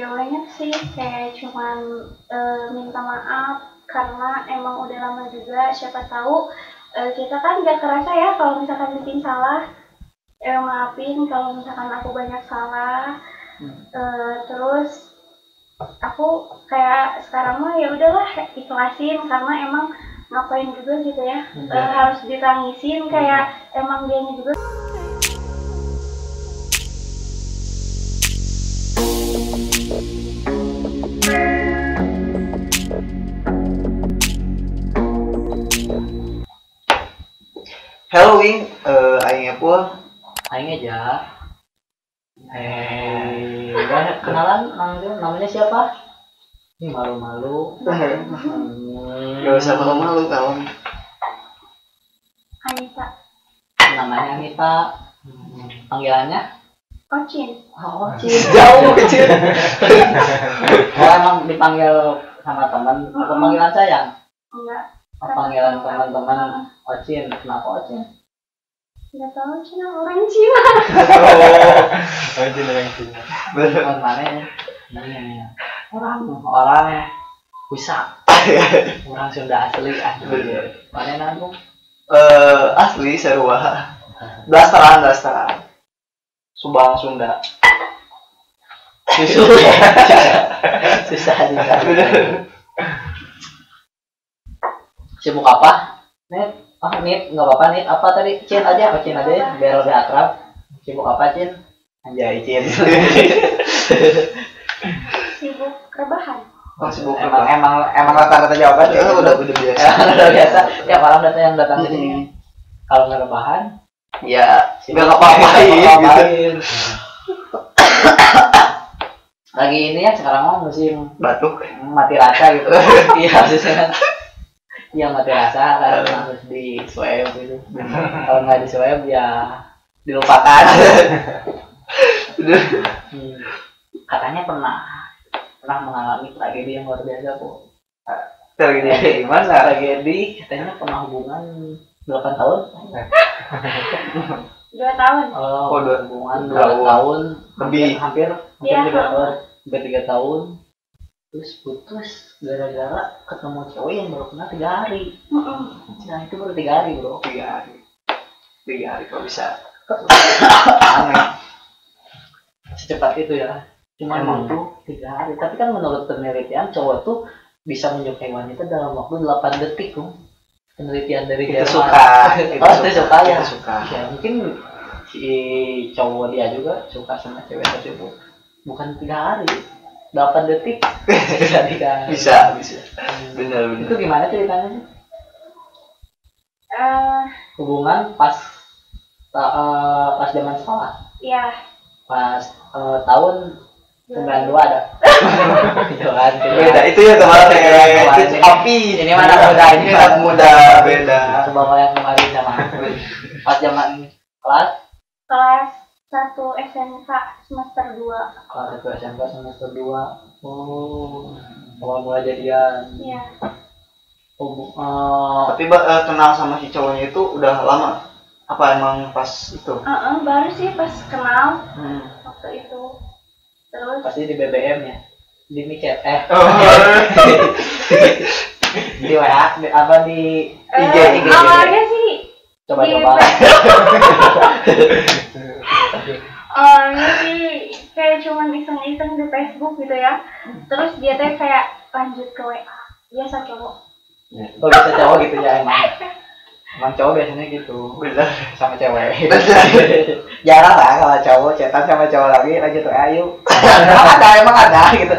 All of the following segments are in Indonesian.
Gak banyak sih, kayak cuman minta maaf karena emang udah lama juga. Siapa tahu kita kan gak kerasa ya kalau misalkan bikin salah. Maafin kalau misalkan aku banyak salah. Terus aku kayak sekarang mah ya udahlah ikhlasin karena emang ngapain juga gitu ya. Harus ditangisin, kayak emang dianya juga. Hello Wing, aing Epul. Aing aja. Kenalan namanya siapa? Ini malu-malu. Gak usah malu-malu kawan. Anita. Namanya Anita. Panggilannya? Ocin. Oh, Ocin. Jauh kecil. Oh, emang dipanggil sama teman atau panggilan sayang? Enggak. Panggilan teman-teman Ocin. Kenapa Ocin? Nggak tahu, Cina orang Cina. Ocin orang Cina. Teman mana ya? Orang bisa. Orang Sunda asli. Mana nanggung? Asli Sarua. Blasteran. Subang Sunda. Susah juga. Sibuk apa? Nit, nggak apa-apa Nit. Apa tadi? Cin aja ya, biar lebih akrab. Sibuk apa Cin? Anjay Cin. Sibuk rebahan. Oh, sibuk Emang rata-rata jawaban ya? Udah biasa. Udah biasa. Tiap malam yang datang ke sini. Kalau nggak rebahan, ya nggak ngapain. Lagi ini ya sekarang mau musim Batuk. mati rasa gitu. Iya maksudnya. Iya mati rasa kan harus di swab gitu. Kalau nggak di swab ya dilupakan. Katanya pernah mengalami tragedi yang luar biasa kok. Tragedi gimana? Tragedi katanya pernah hubungan 8 tahun. 2 tahun. Oh, hubungan 2 tahun lebih hampir Iya. 3 tahun. Terus putus gara-gara ketemu cewek yang baru kenal 3 hari. Nah itu baru 3 hari bro. 3 hari kok bisa. Aneh. Secepat itu ya. Cuma waktu 3 hari. Tapi kan menurut penelitian cowok tuh bisa menyukai wanita dalam waktu 8 detik tuh. Penelitian dari Itu Jerman. suka. Suka ya. Itu suka. Ya mungkin si cowok dia juga suka sama cewek tersebut. Bukan 3 hari. 8 detik bisa. Benar. Itu gimana ceritanya? Hubungan pas zaman sekolah. Iya. Pas tahun 92 ada. Jangan. Beda itu ya kemarin itu api. Ini mana muda ini kan muda beda. Coba yang kemarin sama. Pas zaman kelas 1 SMK semester 2. Kelas 1 SMK semester 2. Oh. Awal mulai jadian. Iya. Tapi kenal sama si cowoknya itu udah lama. Apa emang pas itu? Baru sih pas kenal waktu itu. Terus Pasti di BBM ya. Di micet di WA apa di IG. Awalnya sih coba-coba. Awalnya sih kayak cuman iseng-iseng di Facebook gitu ya. Terus dia teh kayak lanjut ke WA. Biasa cowok. Oh bisa cowok gitu ya emang cowok biasanya gitu. Benar. Sama cewek. Jarang lah kalau cowok chatan sama cowok lagi lanjut WA yuk. emang ada gitu.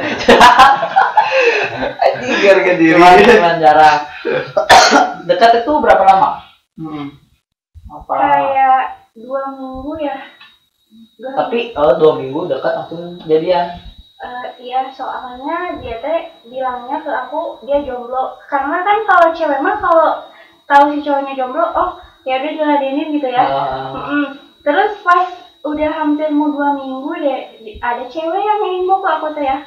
Anjing harga diri. Cuman jarang. Dekat itu berapa lama? Kayak 2 minggu ya. Tapi 2 minggu dekat langsung jadian. Iya, soalnya dia teh bilangnya ke aku dia jomblo. Karena kan kalau cewek mah kalau tahu si cowoknya jomblo, oh ya udah diladenin gitu ya. Terus pas udah hampir mau 2 minggu deh, ada cewek yang info ke aku tuh ya.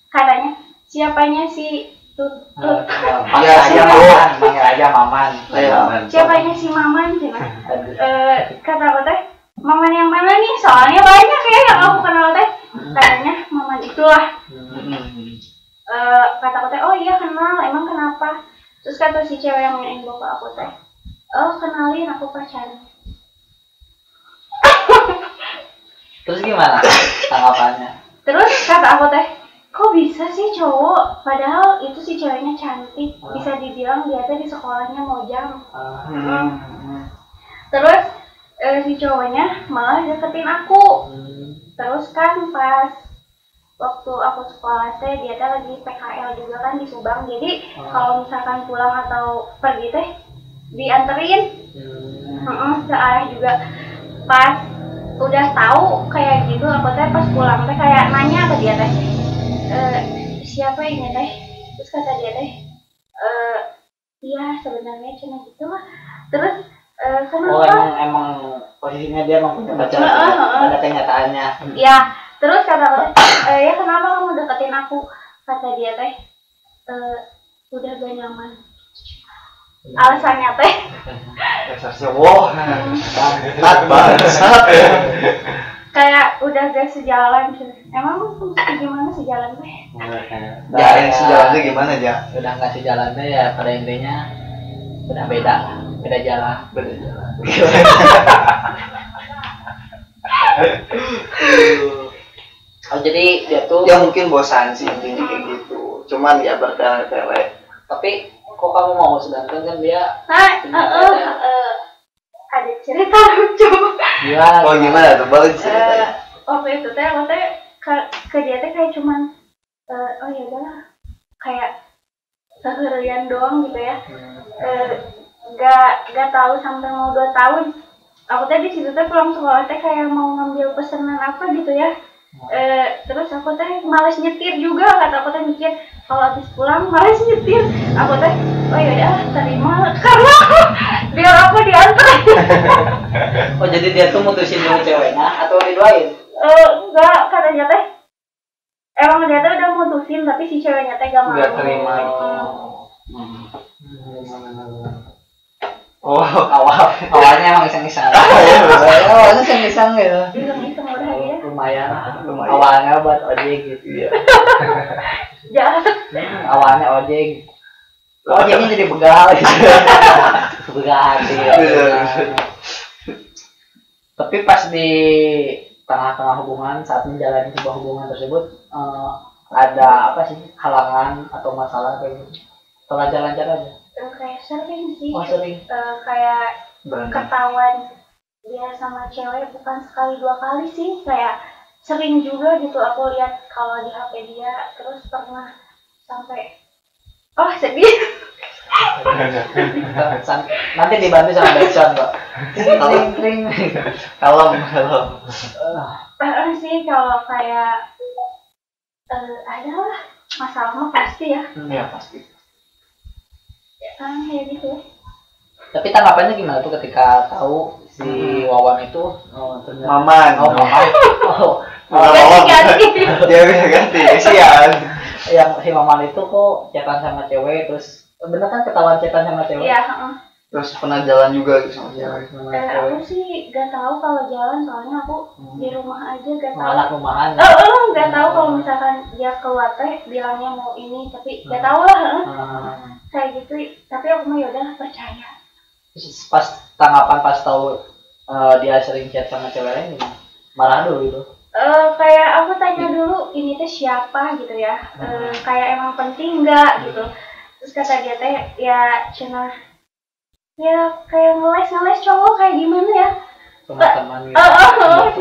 Katanya siapanya si Panggil aja Maman. Siapanya si Maman cina. Kata aku teh Maman yang mana nih? Soalnya banyak ya yang aku kenal teh. Katanya Maman itu gitulah. Hmm. Kata aku teh, oh iya kenal, emang kenapa? Terus kata si cewek yang info ke aku teh, oh kenalin aku pacarnya. Terus gimana tanggapannya? Terus kata aku teh, kok bisa sih cowok, padahal itu si ceweknya cantik, bisa dibilang dia teh di sekolahnya mojang. Terus si cowoknya malah deketin aku. Terus kan pas waktu aku sekolah teh dia teh lagi PKL juga kan di Subang, jadi kalau misalkan pulang atau pergi teh dianterin ke arah juga. Pas udah tahu kayak gitu aku teh pas pulang teh kayak nanya ke dia teh, siapa ini teh? Terus kata dia teh, iya sebenarnya cuma gitu lah. Terus kenapa? Emang posisinya dia emang punya pacar ada kenyataannya. Ya, terus kata aku teh, ya kenapa kamu deketin aku? Kata dia teh, udah gak nyaman. Alasannya teh Dasar cowok. Bangsat bangsat. kayak udah gak sejalan. Emang gimana sejalan teh? Jalan sejalannya gimana aja? Udah nggak sejalannya ya pada intinya udah beda jalan. Oh jadi dia tuh Ya mungkin bosan sih intinya kayak gitu. Cuman ya bertele-tele. tapi kok kamu mau, sedangkan kan dia Ada cerita lucu. gimana? Oh gimana tuh? Boleh ceritain. Waktu itu teh aku teh ke dia teh kayak cuman oh ya udahlah, kayak seharian doang gitu ya. Gak tahu sampai mau 2 tahun. Aku teh di situ teh pulang sekolah teh kayak mau ngambil pesanan apa gitu ya. Terus aku teh malas nyetir juga, kata aku teh mikir kalau habis pulang malas nyetir. Aku teh oh ya udah terima karena biar aku diantar. Oh jadi dia tuh mutusin dulu ceweknya atau diduain? Enggak, katanya teh emang dia tuh udah mutusin tapi si ceweknya teh gak mau. Gak terima. Oh Awalnya emang iseng-iseng. Awalnya iseng-iseng gitu. Iseng-iseng udah ya. Lumayan. Awalnya buat ojek gitu ya. Jahat. Awalnya ojek. Ojeknya jadi begal gitu. Begal hati. Tapi pas di tengah-tengah hubungan, saat menjalani sebuah hubungan tersebut, ada apa sih halangan atau masalah kayak gitu? Atau lancar-lancar aja? Kayak sering sih. Oh sering. Kayak berantem. ketahuan dia sama cewek bukan sekali 2 kali sih, kayak sering juga gitu aku lihat kalau di HP dia. Terus pernah sampai sedih. Nanti dibantu sama backsound kok. Kring. Kalem. Sih kalau kayak ada lah masalah mah pasti ya. Ya pasti. Kan kayak gitu. Tapi tanggapannya gimana tuh ketika tahu si Wawan itu ternyata Maman. Ganti. Dia bisa ganti. Kasihan. Yang si Maman itu kok chatan sama cewek, terus bener kan ketahuan chatan sama cewek? Iya. Terus pernah jalan juga gitu sama cewek. Aku sih gak tahu kalau jalan, soalnya aku di rumah aja gak tahu. Anak rumahan. Gak tahu kalau misalkan dia keluar teh bilangnya mau ini, tapi gak tahu lah. Kayak gitu. Tapi aku mah yaudah percaya. Terus pas tanggapan pas tahu dia sering chat sama cewek lain gimana? Marah dulu gitu. Kayak aku tanya dulu ini teh siapa gitu ya. Kayak emang penting nggak gitu. Terus kata dia teh ya cenah ya kayak ngeles cowok kayak gimana ya? Teman-teman gitu.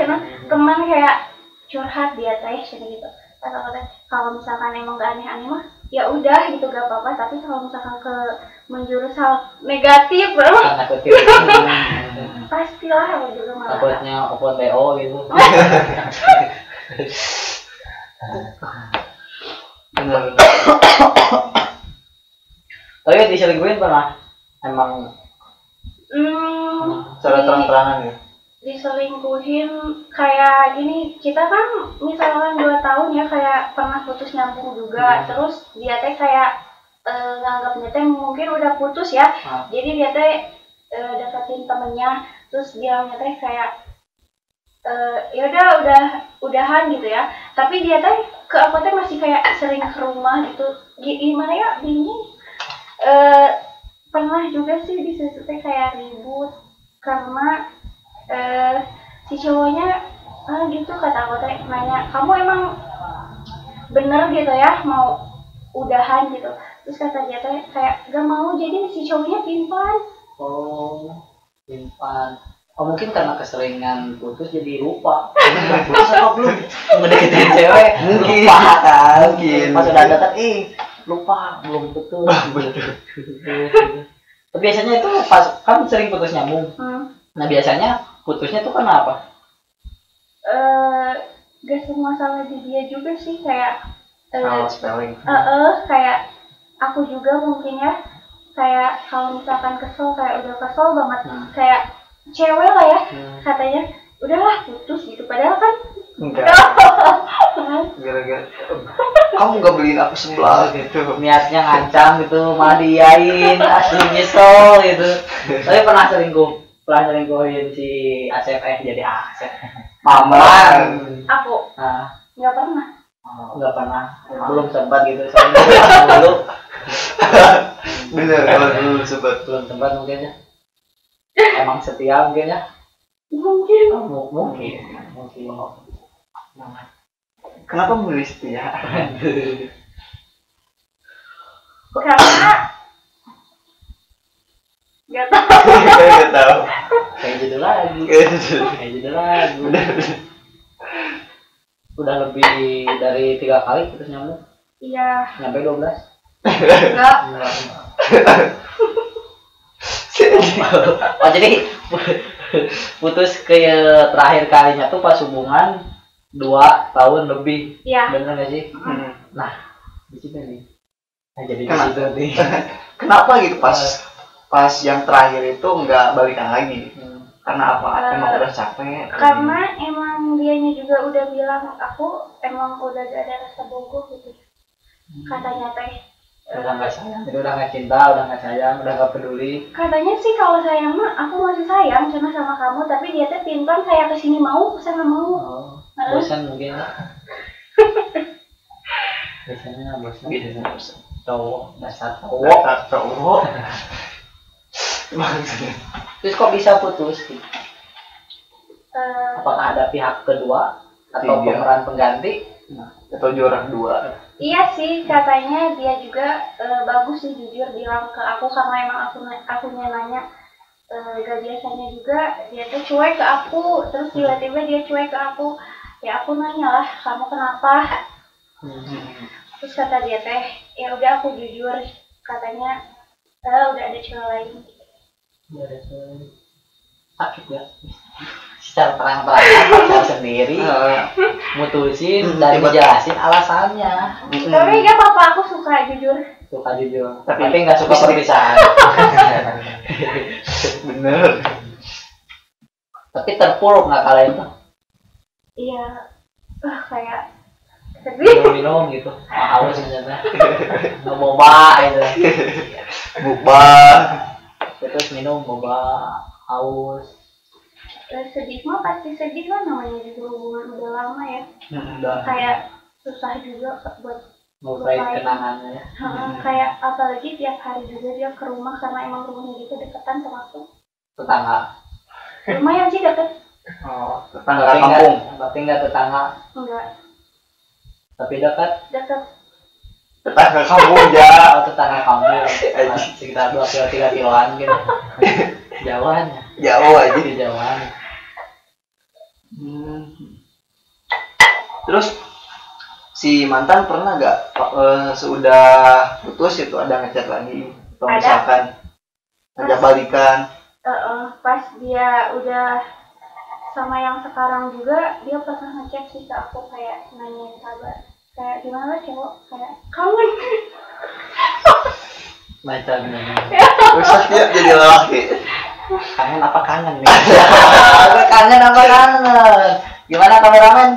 Cenah teman kayak curhat dia teh cenah gitu. Kata kalau misalkan emang gak aneh-aneh mah ya udah gitu gak apa-apa, tapi kalau misalkan ke menjurus hal negatif pastilah aku juga malah takutnya open BO gitu. Bener. Tapi diselingkuhin pernah? Emang Secara terang-terangan ya. diselingkuhin kayak gini, kita kan misalkan 2 tahun ya kayak pernah putus nyambung juga. Terus dia teh kayak nganggapnya teh mungkin udah putus ya. Jadi dia teh deketin temennya, terus bilangnya teh kayak ya udahan gitu ya, tapi dia teh ke aku teh masih kayak sering ke rumah gitu. Gimana ya ini pernah juga sih di situ teh kayak ribut karena si cowoknya gitu, kata aku teh nanya, kamu emang bener gitu ya mau udahan gitu, terus kata dia teh kayak gak mau, jadi si cowoknya pimpan. Oh, simpan. Oh mungkin karena keseringan putus jadi lupa. Putus apa belum? Ngedeketin cewek, Mungkin. lupa kan? Mungkin. Pas udah deket, lupa belum putus. Betul. Tapi biasanya itu pas kan sering putus nyambung. Nah biasanya putusnya tuh kenapa? Gak semua salah di dia juga sih, kayak Salah spelling. kayak aku juga mungkin ya, kayak kalau misalkan kesel, kayak udah kesel banget, kayak cewek lah ya, katanya udahlah putus gitu, padahal kan Enggak. Gara-gara kamu gak beliin aku sebelah gitu. Niatnya ngancam gitu, malah diain, asli nyesel gitu. Tapi pernah selingkuhin si Asep jadi Asep. Maman. aku Nah, nggak pernah. nggak pernah, belum sempat gitu. Soalnya dulu Bener, kalau dulu sempat. belum sempat mungkin ya. Emang setia mungkin ya. Mungkin Mungkin. Kenapa memilih setia? karena nggak tahu. Gak tahu. Kayak judul lagi. Udah lebih dari 3 kali putus nyambung. Iya. Nyampe 12. Enggak. Oh jadi putus ke terakhir kalinya tuh pas hubungan 2 tahun lebih. Iya. Bener gak sih? Nah di situ nih. Nah jadi di Kenapa? situ nih. Kenapa gitu pas yang terakhir itu nggak balikan lagi? Karena apa? Emang udah capek? Karena emang dianya juga udah bilang, aku emang udah gak ada rasa bogoh gitu, katanya teh. Udah nggak sayang, udah nggak cinta, udah nggak sayang, udah nggak peduli. Katanya sih kalau sayang mah aku masih sayang sama kamu, tapi dia teh pintar saya kesini mau, saya nggak mau. Oh, bosan mungkin. Biasanya bosan. Cowok, dasar cowok. Terus kok bisa putus? Apakah ada pihak kedua atau pemeran pengganti? Atau juara 2? Iya sih, katanya dia juga bagus sih, jujur bilang ke aku, karena emang akunya nanya. Gak biasanya juga dia tuh cuek ke aku, terus tiba-tiba dia cuek ke aku. Ya aku nanya lah, kamu kenapa? Terus kata dia teh, ya udah aku jujur, katanya udah ada cewek lain. Sakit ya. Secara terang-terangan pacar sendiri mutusin dan dijelasin alasannya. Tapi gak apa-apa, aku suka jujur. Suka jujur, tapi nggak suka perpisahan. Bener. Tapi terpuruk nggak kalian tuh? Iya, kayak sedih. Minum gitu, haus sebenarnya. Boba gitu. Boba. Terus minum boba, haus. Sedih mah pasti sedih lah, namanya juga hubungan udah lama ya. Udah Kayak susah juga buat mulai kenangannya ya. Kayak apalagi tiap hari juga dia ke rumah, karena emang rumahnya gitu deketan sama aku. Tetangga. Lumayan sih deket. Oh, tetangga kampung. Tapi nggak tetangga. Enggak, Tapi dekat. deket. Tetangga kampung ya. Oh, tetangga kampung. Sekitar 2-3 kiloan gitu. Jauhan ya. Jauh aja. Jauhan. Terus si mantan pernah gak sudah putus itu ada ngechat lagi atau Ada. misalkan ngajak balikan? Pas dia udah sama yang sekarang juga, dia pernah ngechat sih ke aku, kayak nanyain kabar, kayak gimana cowok, kayak kangen. Macam Terus dia jadi lelaki. kangen apa kangen nih? Kangen apa kangen? Gimana kameramen?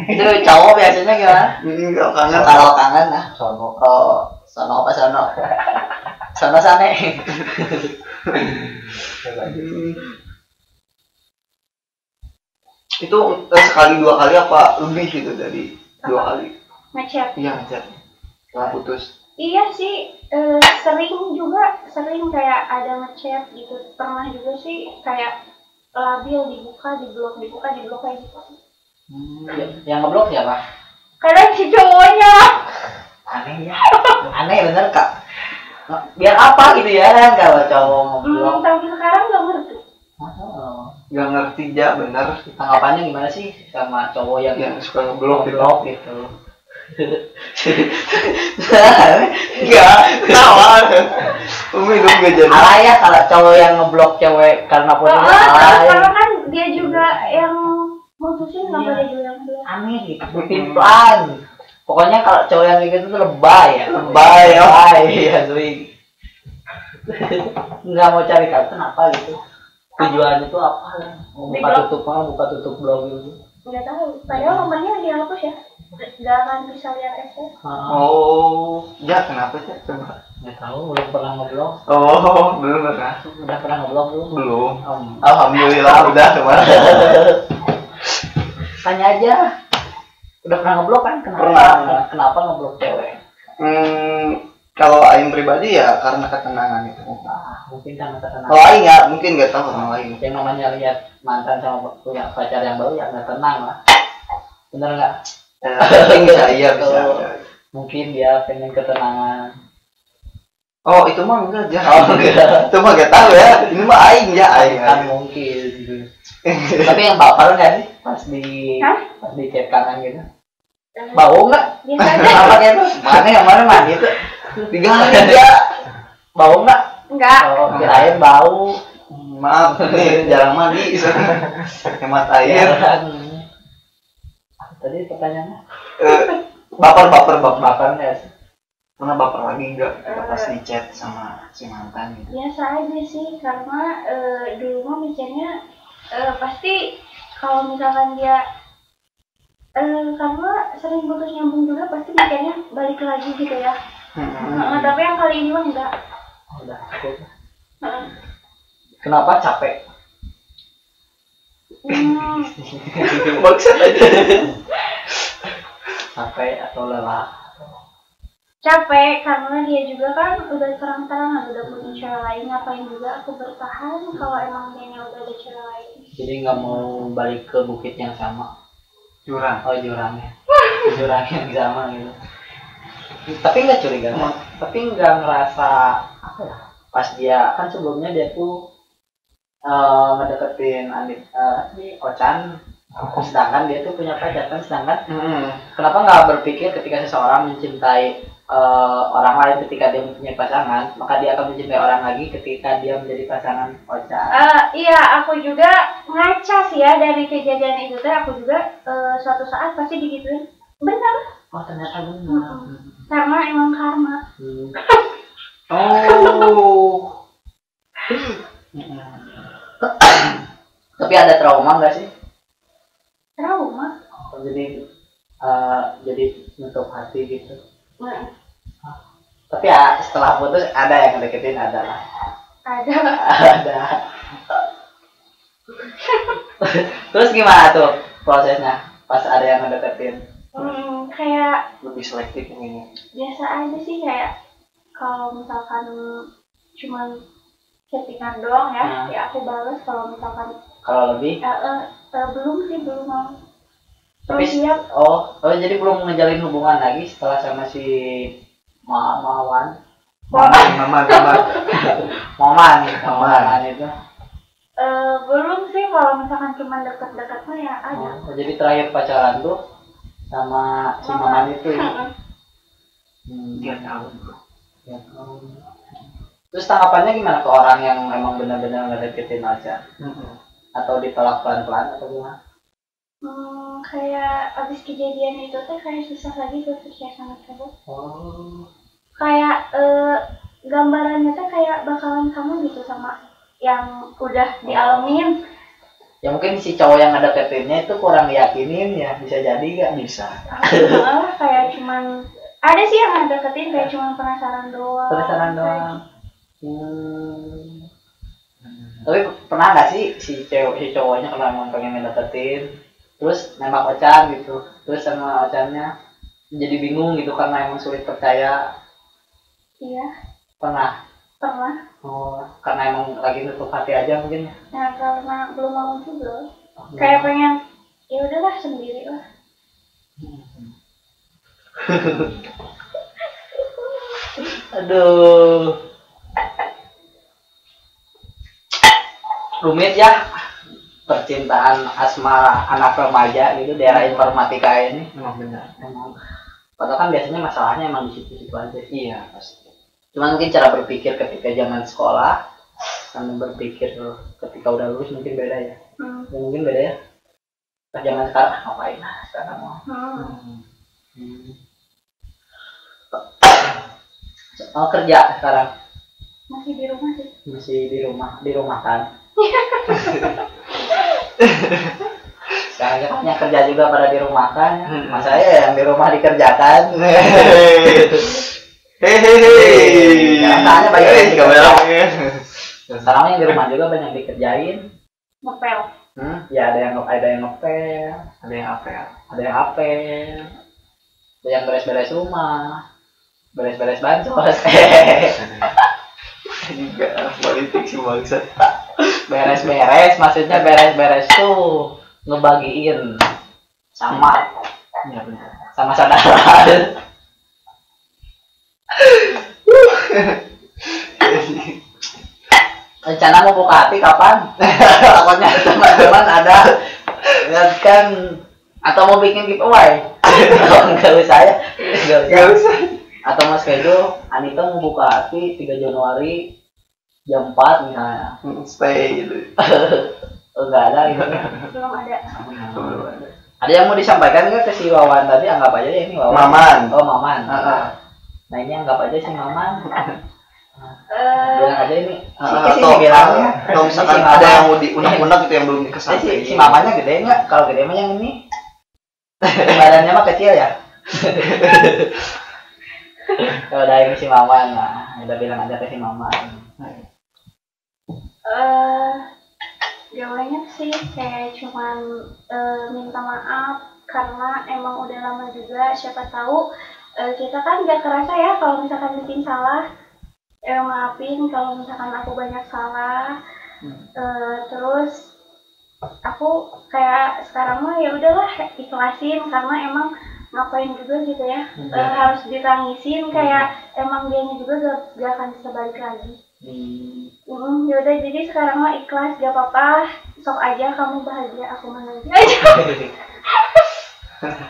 Itu cowok biasanya gimana? Enggak kangen. Kalau kangen nah, sono. Oh, sono apa sono? Sono sane. Itu sekali 2 kali apa lebih gitu dari 2 kali? Ngechat. Iya ngechat. Setelah putus. Iya sih, sering kayak ada ngechat gitu. Pernah juga sih kayak labil dibuka, di blok kayak gitu. Yang ngeblok siapa? Kadang si cowoknya. Aneh ya. Aneh bener Kak. Biar apa gitu ya kan kalau cowok ngeblok. Sampai sekarang nggak ngerti. Gak ngerti ya bener. Tanggapannya gimana sih sama cowok yang suka ngeblok gitu? Enggak, ketawa. Umi lu gak jadi. Salah ya kalau cowok yang ngeblok cewek karena putus salah. Karena kan dia juga yang mutusin, kenapa dia juga yang bilang. Aneh gitu, bikin plan. Pokoknya kalau cowok yang kayak gitu tuh lebay ya. Lebay asli. Nggak mau cari tahu kenapa gitu. Tujuannya tuh apa? Buka tutup blog gitu. Nggak tahu. Padahal nomornya dihapus ya. Nggak akan bisa lihat SMS. Oh, ya kenapa sih? Coba. Nggak tahu, belum pernah ngeblok. Oh, belum pernah. Udah pernah ngeblok belum? Belum. Alhamdulillah udah kemarin. Tanya aja. Udah pernah ngeblok kan? Kenapa ngeblok cewek? Kalau Aing pribadi ya karena ketenangan itu. Mungkin karena ketenangan. Kalau Aing ya mungkin nggak tahu orang lain. Yang namanya lihat mantan sama punya pacar yang baru ya nggak tenang lah. Bener nggak? Mungkin bisa. Mungkin dia pengen ketenangan. Oh itu mah enggak aja. Itu mah nggak tahu ya. Ini mah Aing ya Aing. Kan mungkin. Tapi yang baper nggak sih pas di chat kangen gitu? Bau nggak? Biasa aja. Apa gitu? Mana mandi tuh? Digalin ya. Bau nggak? Enggak. Oh, kirain bau. Maaf nih jarang mandi. Hemat air. Tadi pertanyaannya? Baper. Baper nggak sih? Pernah baper lagi enggak pas di chat sama si mantan gitu? Biasa aja sih, karena dulu mah mikirnya pasti kalau misalkan dia karena sering putus nyambung juga pasti mikirnya balik lagi gitu ya. Tapi yang kali ini mah enggak. Udah cukup. Kenapa capek? Maksud aja. Capek atau lelah? Capek karena dia juga kan udah terang-terangan udah punya cewek lain, ngapain juga aku bertahan kalau emang dia udah ada cewek lain. Jadi nggak mau balik ke bukit yang sama. Jurang. Oh jurangnya. Jurang yang sama gitu. Tapi nggak curiga, tapi nggak ngerasa apa ya? Pas dia kan sebelumnya dia tuh ngedeketin Ocan, sedangkan dia tuh punya pacar kan, sedangkan kenapa nggak berpikir ketika seseorang mencintai orang lain ketika dia mempunyai pasangan, maka dia akan mencintai orang lagi ketika dia menjadi pasangan Ocan. Iya, aku juga ngaca sih ya dari kejadian itu teh. Aku juga suatu saat pasti digituin. Benar. Oh ternyata benar. Karena emang karma. Oh. Tapi ada trauma nggak sih? Trauma. Jadi nutup hati gitu. Tapi ya setelah putus ada yang ngedeketin, ada lah. Ada. Terus gimana tuh prosesnya pas ada yang ngedeketin? Kayak Lebih selektif ini. biasa aja sih, kayak kalau misalkan cuman chattingan doang ya, ya aku balas. Kalau misalkan lebih? belum mau. Tapi Siap. Jadi belum ngejalin hubungan lagi setelah sama si Maman itu. Belum sih, kalau misalkan cuma deket-deket mah ya ada. Jadi terakhir pacaran tuh sama si Maman itu. Dia tahu. Terus tanggapannya gimana ke orang yang memang benar-benar ngedeketin aja? Atau ditolak pelan-pelan atau gimana? Kayak abis kejadian itu tuh kayak susah lagi tuh percaya sama cowok. Kayak gambarannya tuh kayak bakalan sama gitu sama yang udah dialamin. Ya mungkin si cowok yang ngedeketinnya itu kurang yakinin ya, bisa jadi gak? Bisa. Kayak cuman ada sih yang ngedeketin kayak cuman penasaran doang. Tapi pernah gak sih si cowoknya kalau emang pengen ngedeketin terus nembak Ocan gitu, terus sama Ocannya jadi bingung gitu karena emang sulit percaya. Iya, Pernah? Oh, karena emang lagi nutup hati aja mungkin. ya karena belum mau juga. Kayak pengen, ya udahlah sendiri lah. Aduh, rumit ya percintaan asmara anak remaja gitu daerah informatika ini. Emang benar. Emang, padahal kan biasanya masalahnya emang di situ-situ aja. Iya pasti. Cuman mungkin cara berpikir ketika zaman sekolah sama berpikir ketika udah lulus mungkin beda ya. Ya mungkin beda ya. Pas zaman sekarang ngapain lah sekarang mau. Oh kerja sekarang. Masih di rumah sih. Masih di rumah kan. Sekarang kan yang kerja juga pada di rumah kan. Mas saya yang di rumah dikerjakan. Hehehe. Jangan tanya banyak yang dikerjain. Kamera. Sekarang yang di rumah juga banyak dikerjain. Ngepel. Ya ada yang ngepel, Ada yang apa ya? ada yang apel, ada yang beres-beres rumah, beres-beres bansos. Juga politik sih bangsa. Beres-beres maksudnya beres-beres tuh ngebagiin sama Iya benar. sama saudara. Rencana mau buka hati kapan? Takutnya teman-teman ada ya kan atau mau bikin giveaway? Enggak usah ya. Enggak usah. Atau mau schedule Anita mau buka hati 3 Januari jam 4 misalnya. Stay gitu. Enggak ada gitu. Belum ada. Belum ada. Ada yang mau disampaikan nggak ke si Wawan tadi? Anggap aja ya ini Wawan. Maman. Oh Maman. Heeh. Nah ini anggap aja si Maman. Eh, Bilang aja ini. Atau bilangnya. kalau misalkan Si ada Maman. yang mau diunak-unak itu yang belum dikesampaikan. Si mamanya gede nggak? Kalau gede mah yang ini. Badannya mah kecil ya. Kalau ada yang si Maman lah, udah bilang aja ke si Maman. Gaulnya sih kayak cuman minta maaf karena emang udah lama juga, siapa tahu kita kan nggak kerasa ya kalau misalkan bikin salah. Maafin kalau misalkan aku banyak salah. Terus aku kayak sekarang mah ya udahlah ikhlasin karena emang ngapain juga gitu ya. Harus ditangisin kayak emang dianya juga gak akan bisa balik lagi. Yaudah jadi sekarang mah ikhlas, gak apa-apa, sok aja kamu bahagia, aku bahagia aja.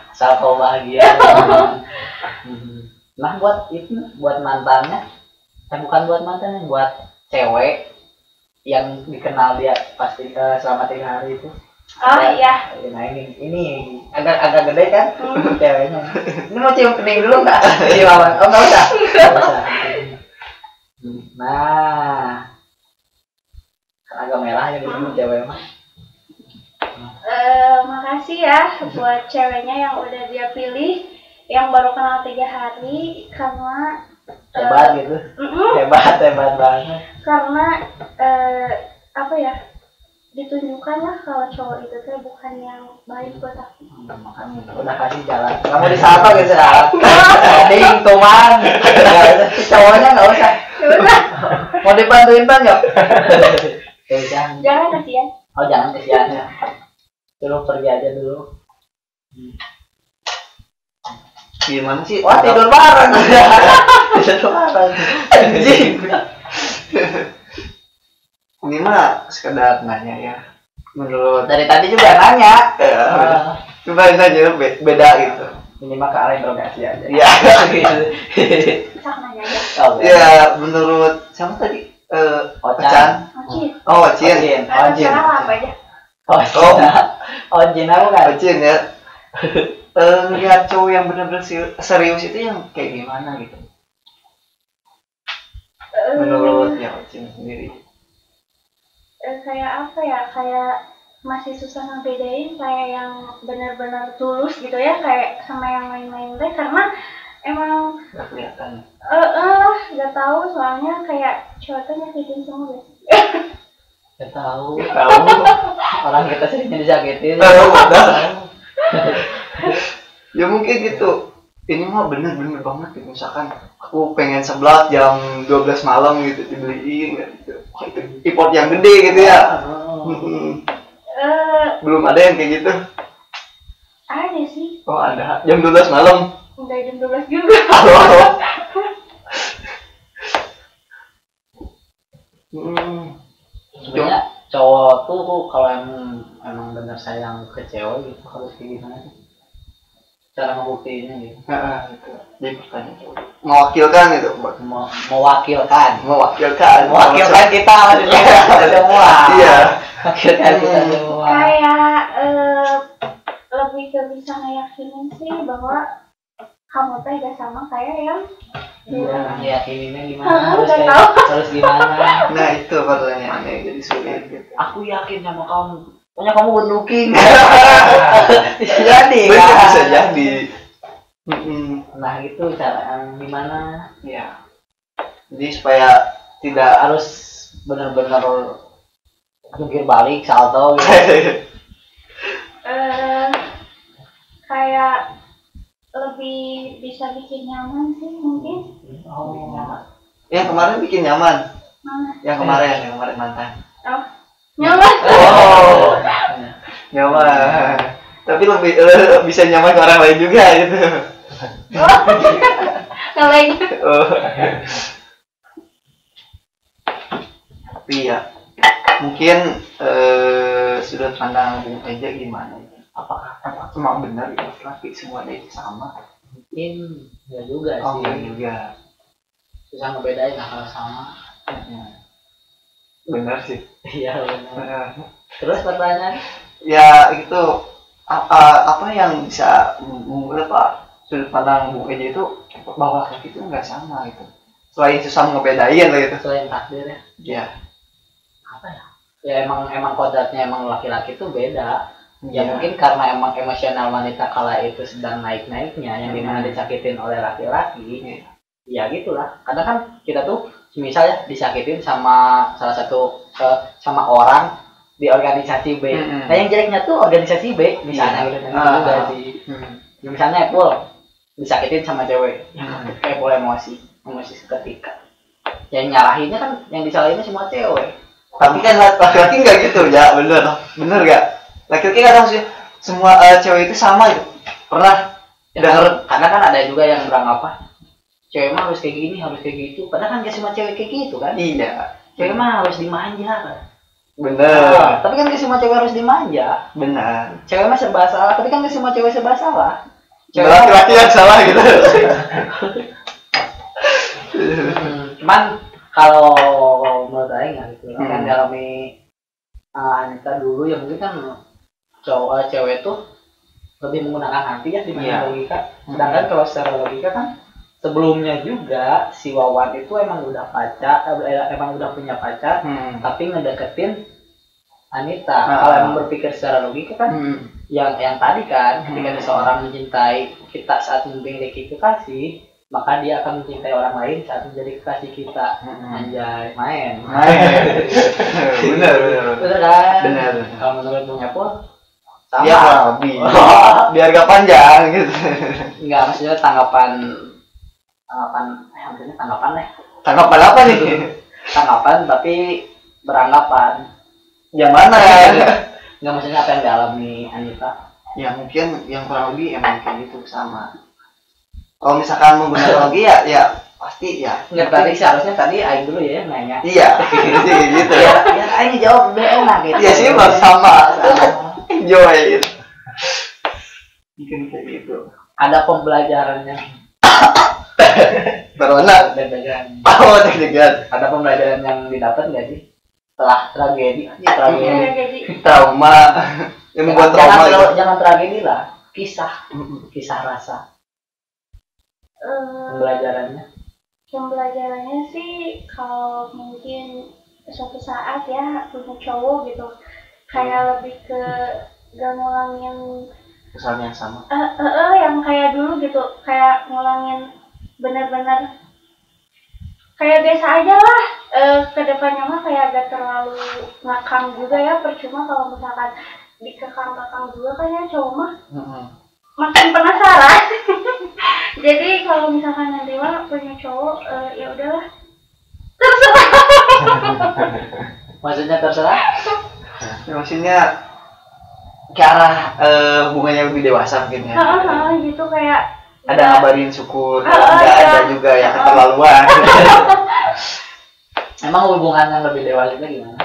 Asal kau bahagia. Nah buat itu, buat mantannya, bukan buat mantannya, buat cewek yang dikenal dia pasti selama 3 hari itu. Oh iya. Nah ini agak gede kan ceweknya. Ini mau cium kening dulu nggak? Iya Wawan. Oh nggak usah. Nggak usah. Nah, kan agak merah ya gitu cewek mah. Makasih ya buat ceweknya yang udah dia pilih, yang baru kenal 3 hari karena Hebat gitu. Hebat banget. Karena apa ya? Ditunjukkan lah kalau cowok itu tuh bukan yang baik buat aku. Makanya udah kasih jalan. Kamu disapa gitu ya. Ding tuman. Cowoknya nggak usah. Mau dibantuin Bang yuk. Jangan kasihan. Oh jangan kasihan ya. Dulu pergi aja dulu. Gimana sih? Wah tidur bareng. Tidur bareng. Anjing. Ini mah sekedar nanya ya. Menurut Dari tadi juga nanya. coba nanya beda gitu. Ini mah ke arah interogasi aja. Iya. Bisa nanya aja. Ya menurut siapa tadi? Ocan. Ocin. Oh Ocin. Ocin. Salah apa aja? Ocin apa kan? Ocin ya. Ngeliat cowok yang benar-benar serius itu yang kayak gimana gitu? Menurutnya Ocin sendiri. Kayak apa ya? Kayak masih susah ngebedain kayak yang benar-benar tulus gitu ya, kayak sama yang main-main deh karena emang Gak kelihatan. nggak tahu soalnya kayak cowoknya nyakitin semua guys. Gak tahu. Tahu. Orang kita seringnya disakitin. Tahu. Ya mungkin gitu. Ini mah bener-bener banget gitu. Misalkan aku pengen seblak jam 12 malam gitu dibeliin gitu. Wah, itu import yang gede gitu ya. Belum ada yang kayak gitu. Ada sih. Oh ada. Jam 12 malam. Enggak jam 12 juga. Sebenarnya cowok tuh kalau emang benar sayang ke cewek gitu harus kayak gimana sih? Cara ngebuktiinnya gitu. Gitu. Jadi pertanyaan mewakilkan gitu, mewakilkan kita maksudnya semua. Iya. Mewakilkan kita semua. Kayak lebih ke bisa ngeyakinin sih bahwa kamu teh gak sama kayak yang Iya, yakininnya gimana? Harus gimana? Nah itu pertanyaannya jadi sulit gitu. Aku yakin sama kamu. Pokoknya kamu good looking. Bisa jadi kan? Bisa jadi. Nah itu cara gimana? Ya. Jadi supaya tidak Harus benar-benar jungkir balik salto gitu. kayak lebih bisa bikin nyaman sih mungkin. Yang kemarin bikin nyaman. Mana? Yang kemarin mantan. Oh, nyaman. Oh, nyaman. Tapi lebih bisa nyaman ke orang lain juga gitu. Ngelain. Tapi ya mungkin sudut pandang Bung Eja gimana? Apakah emang benar ya laki semuanya itu sama? Mungkin ya juga sih. Oh juga. Susah ngebedain kalau sama. Benar sih. Iya benar. Terus pertanyaan? Ya itu apa yang bisa membuat sudut pandang Bung Eja itu bahwa laki itu nggak sama gitu. Selain susah ngebedain lah gitu. Selain takdir ya. Ya. Apa ya? Ya emang kodratnya emang laki-laki itu beda. Ya Ya. mungkin karena emang emosional wanita kala itu sedang naik-naiknya yang dimana disakitin oleh laki-laki. Ya gitulah. Kadang kan kita tuh misalnya disakitin sama salah satu sama orang di organisasi B. Nah yang jeleknya tuh organisasi B misalnya gitu juga sih. Misalnya Apple disakitin sama cewek, Apple emosi seketika. Yang nyalahinnya kan yang disalahinnya semua cewek. Tapi kan laki-laki nggak gitu ya, bener nggak? Laki-laki kadang sih semua cewek itu sama gitu. Pernah dengar? Karena kan ada juga yang beranggapan cewek mah harus kayak gini, harus kayak gitu. Padahal kan gak semua cewek kayak gitu kan? Iya. Cewek mah harus dimanja. Bener. Tapi kan gak semua cewek harus dimanja. Benar. Cewek mah serba salah, tapi kan gak semua cewek serba salah. Cewek laki-laki yang salah gitu. Cuman kalau menurut saya nggak gitu. Kan dalami Anita dulu ya mungkin kan cewek tuh lebih menggunakan hati ya dibanding logika. Sedangkan kalau secara logika kan sebelumnya juga si Wawan itu emang udah punya pacar, tapi ngedeketin Anita. Kalau emang berpikir secara logika kan, yang tadi kan, ketika seseorang mencintai kita saat memiliki kekasih, maka dia akan mencintai orang lain saat menjadi kekasih kita. Anjay, main. Bener kan? Bener. Kalau menurut Bung Apple, sama. Ya lebih. Biar gak panjang gitu. Enggak, maksudnya tanggapan Tanggapan apa nih? Tanggapan tapi beranggapan. Yang mana ya? Enggak, maksudnya apa yang dialami Anita? Ya mungkin yang kurang lebih emang kayak gitu sama. Kalau misalkan menggunakan lagi ya pasti ya. Enggak, tadi seharusnya Aing dulu ya nanya. Iya, gitu ya. Ya Aing jawab lebih enak gitu. Iya sih, sama. Enjoy. Mungkin kayak gitu. Ada pembelajarannya. Corona. Oh, deg-degan. Ada pembelajaran yang didapat nggak sih? Setelah tragedi. Trauma. Yang membuat trauma. Jangan tragedi lah. Kisah rasa. Pembelajarannya sih kalau mungkin suatu saat ya punya cowok gitu kayak lebih ke gak ngulangin kesalahan yang sama. Yang kayak dulu gitu, kayak ngulangin benar-benar kayak biasa aja lah. Kedepannya mah kayak gak terlalu ngakang juga ya, percuma kalau misalkan dikekang-kekang juga kan ya cowok mah Mm-mm. makin penasaran. Jadi kalau misalkan nanti mah punya cowok ya udahlah terserah. Maksudnya terserah? Ya, maksudnya ke arah hubungannya lebih dewasa mungkin ya. Gitu kayak Ada ngabarin syukur, Heeh, enggak iya. ada juga ya keterlaluan. Emang hubungan yang lebih dewasa itu gimana?